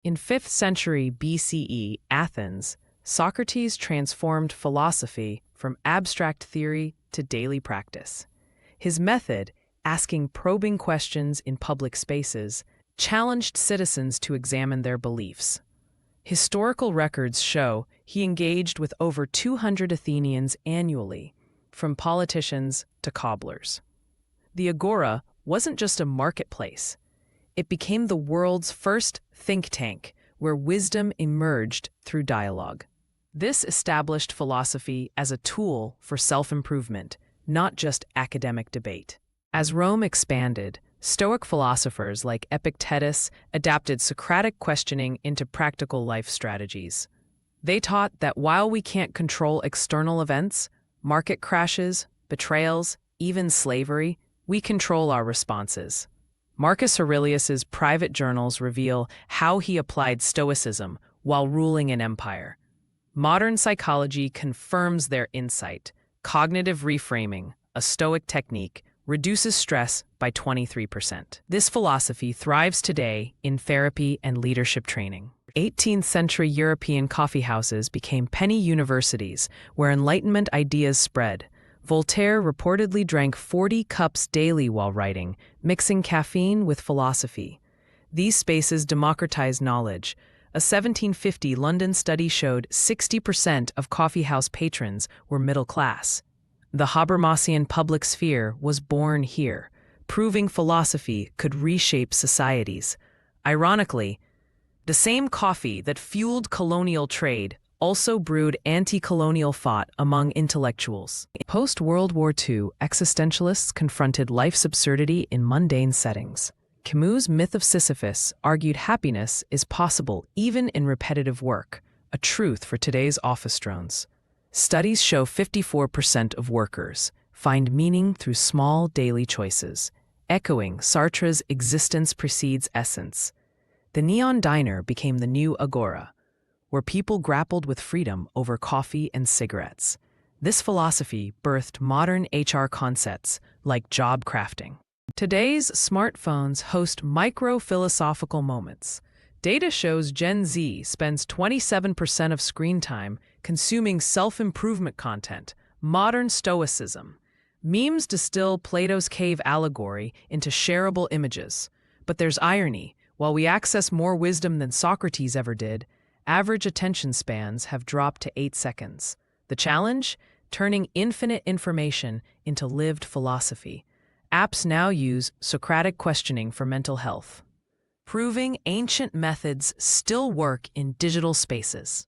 In 5th century BCE Athens, Socrates transformed philosophy from abstract theory to daily practice. His method, asking probing questions in public spaces, challenged citizens to examine their beliefs. Historical records show he engaged with over 200 Athenians annually, from politicians to cobblers. The Agora wasn't just a marketplace. It became the world's first think tank where wisdom emerged through dialogue. This established philosophy as a tool for self-improvement, not just academic debate. As Rome expanded, Stoic philosophers like Epictetus adapted Socratic questioning into practical life strategies. They taught that while we can't control external events, market crashes, betrayals, even slavery, we control our responses. Marcus Aurelius's private journals reveal how he applied Stoicism while ruling an empire. Modern psychology confirms their insight. Cognitive reframing, a Stoic technique, reduces stress by 23%. This philosophy thrives today in therapy and leadership training. 18th century European coffeehouses became penny universities where Enlightenment ideas spread. Voltaire reportedly drank 40 cups daily while writing, mixing caffeine with philosophy. These spaces democratized knowledge. A 1750 London study showed 60% of coffeehouse patrons were middle class. The Habermasian public sphere was born here, proving philosophy could reshape societies. Ironically, the same coffee that fueled colonial trade also brewed anti-colonial thought among intellectuals. Post-World War II, existentialists confronted life's absurdity in mundane settings. Camus' Myth of Sisyphus argued happiness is possible even in repetitive work, a truth for today's office drones. Studies show 54% of workers find meaning through small daily choices, echoing Sartre's existence precedes essence. The neon diner became the new Agora, where people grappled with freedom over coffee and cigarettes. This philosophy birthed modern HR concepts like job crafting. Today's smartphones host micro-philosophical moments. Data shows Gen Z spends 27% of screen time consuming self-improvement content, modern Stoicism. Memes distill Plato's cave allegory into shareable images. But there's irony. While we access more wisdom than Socrates ever did, average attention spans have dropped to 8 seconds. The challenge? Turning infinite information into lived philosophy. Apps now use Socratic questioning for mental health, proving ancient methods still work in digital spaces.